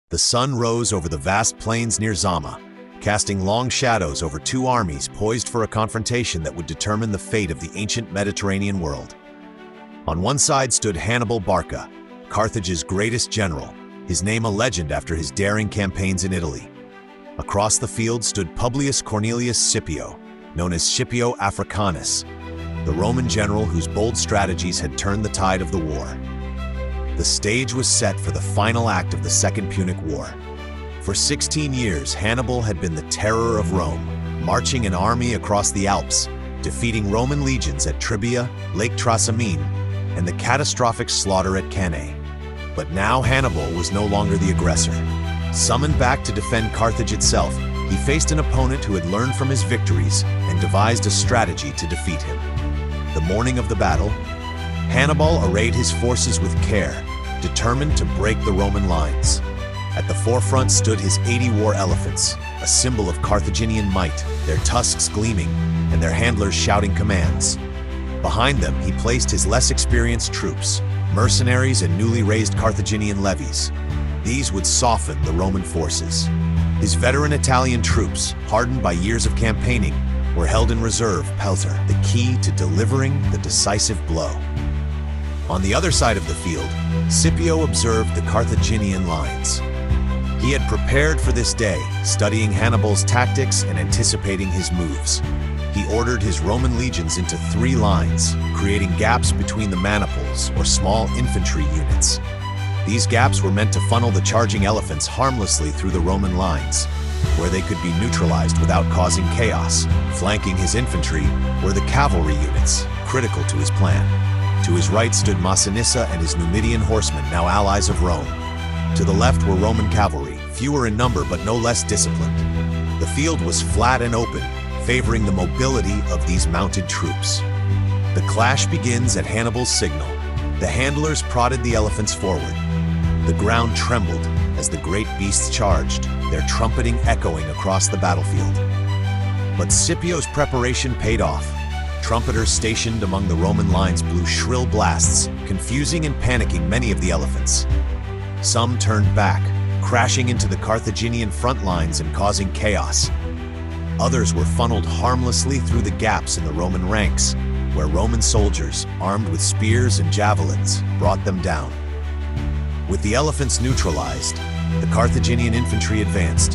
The sun rose over the vast plains near Zama, casting long shadows over two armies poised for a confrontation that would determine the fate of the ancient Mediterranean world. On one side stood Hannibal Barca, Carthage's greatest general, his name a legend after his daring campaigns in Italy. Across the field stood Publius Cornelius Scipio, known as Scipio Africanus, the Roman general whose bold strategies had turned the tide of the war. The stage was set for the final act of the Second Punic War. For 16 years, Hannibal had been the terror of Rome, marching an army across the Alps, defeating Roman legions at Tribia, Lake Trasimene, and the catastrophic slaughter at Cannae. But now Hannibal was no longer the aggressor. Summoned back to defend Carthage itself, he faced an opponent who had learned from his victories and devised a strategy to defeat him. The morning of the battle, Hannibal arrayed his forces with care, determined to break the Roman lines. At the forefront stood his 80 war elephants, a symbol of Carthaginian might, their tusks gleaming and their handlers shouting commands. Behind them, he placed his less experienced troops, mercenaries and newly raised Carthaginian levies. These would soften the Roman forces. His veteran Italian troops, hardened by years of campaigning, were held in reserve, Pelter, the key to delivering the decisive blow. On the other side of the field, Scipio observed the Carthaginian lines. He had prepared for this day, studying Hannibal's tactics and anticipating his moves. He ordered his Roman legions into 3 lines, creating gaps between the maniples, or small infantry units. These gaps were meant to funnel the charging elephants harmlessly through the Roman lines, where they could be neutralized without causing chaos. Flanking his infantry were the cavalry units, critical to his plan. To his right stood Massinissa and his Numidian horsemen, now allies of Rome. To the left were Roman cavalry, fewer in number but no less disciplined. The field was flat and open, favoring the mobility of these mounted troops. The clash begins at Hannibal's signal. The handlers prodded the elephants forward. The ground trembled as the great beasts charged, their trumpeting echoing across the battlefield. But Scipio's preparation paid off. Trumpeters stationed among the Roman lines blew shrill blasts, confusing and panicking many of the elephants. Some turned back, crashing into the Carthaginian front lines and causing chaos. Others were funneled harmlessly through the gaps in the Roman ranks, where Roman soldiers, armed with spears and javelins, brought them down. With the elephants neutralized, the Carthaginian infantry advanced.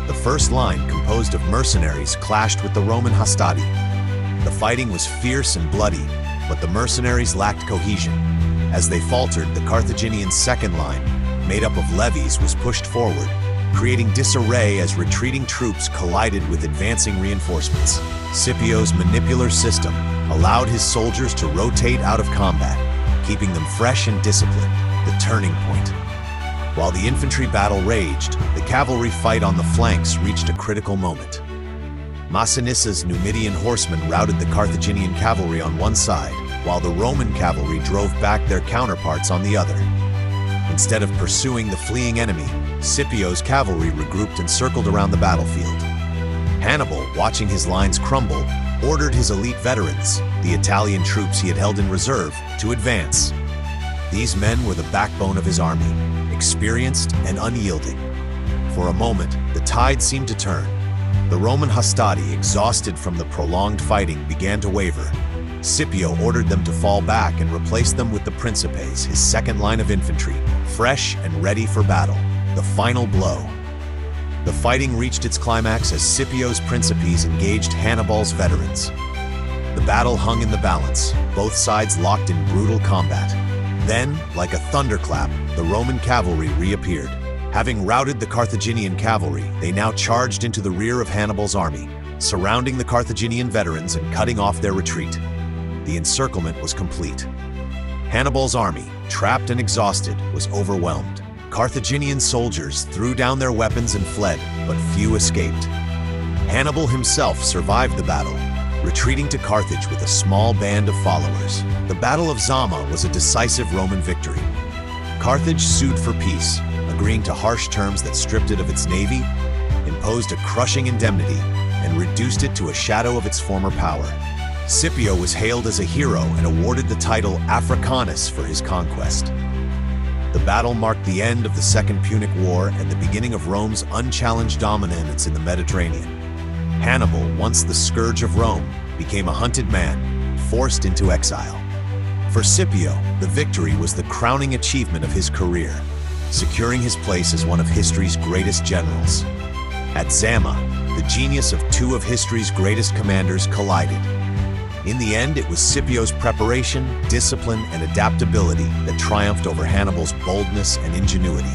The first line, composed of mercenaries, clashed with the Roman hastati. The fighting was fierce and bloody, but the mercenaries lacked cohesion. As they faltered, the Carthaginian second line, made up of levies, was pushed forward, creating disarray as retreating troops collided with advancing reinforcements. Scipio's manipular system allowed his soldiers to rotate out of combat, keeping them fresh and disciplined, the turning point. While the infantry battle raged, the cavalry fight on the flanks reached a critical moment. Massinissa's Numidian horsemen routed the Carthaginian cavalry on one side, while the Roman cavalry drove back their counterparts on the other. Instead of pursuing the fleeing enemy, Scipio's cavalry regrouped and circled around the battlefield. Hannibal, watching his lines crumble, ordered his elite veterans, the Italian troops he had held in reserve, to advance. These men were the backbone of his army, experienced and unyielding. For a moment, the tide seemed to turn. The Roman hastati, exhausted from the prolonged fighting, began to waver. Scipio ordered them to fall back and replace them with the Principes, his second line of infantry, fresh and ready for battle. The final blow. The fighting reached its climax as Scipio's Principes engaged Hannibal's veterans. The battle hung in the balance, both sides locked in brutal combat. Then, like a thunderclap, the Roman cavalry reappeared. Having routed the Carthaginian cavalry, they now charged into the rear of Hannibal's army, surrounding the Carthaginian veterans and cutting off their retreat. The encirclement was complete. Hannibal's army, trapped and exhausted, was overwhelmed. Carthaginian soldiers threw down their weapons and fled, but few escaped. Hannibal himself survived the battle, retreating to Carthage with a small band of followers. The Battle of Zama was a decisive Roman victory. Carthage sued for peace, agreeing to harsh terms that stripped it of its navy, imposed a crushing indemnity, and reduced it to a shadow of its former power. Scipio was hailed as a hero and awarded the title Africanus for his conquest. The battle marked the end of the Second Punic War and the beginning of Rome's unchallenged dominance in the Mediterranean. Hannibal, once the scourge of Rome, became a hunted man, forced into exile. For Scipio, the victory was the crowning achievement of his career, securing his place as one of history's greatest generals. At Zama, the genius of two of history's greatest commanders collided. In the end, it was Scipio's preparation, discipline, and adaptability that triumphed over Hannibal's boldness and ingenuity.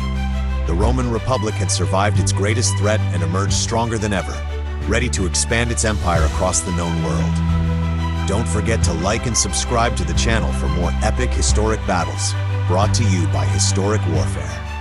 The Roman Republic had survived its greatest threat and emerged stronger than ever, ready to expand its empire across the known world. Don't forget to like and subscribe to the channel for more epic historic battles, brought to you by Historic Warfare.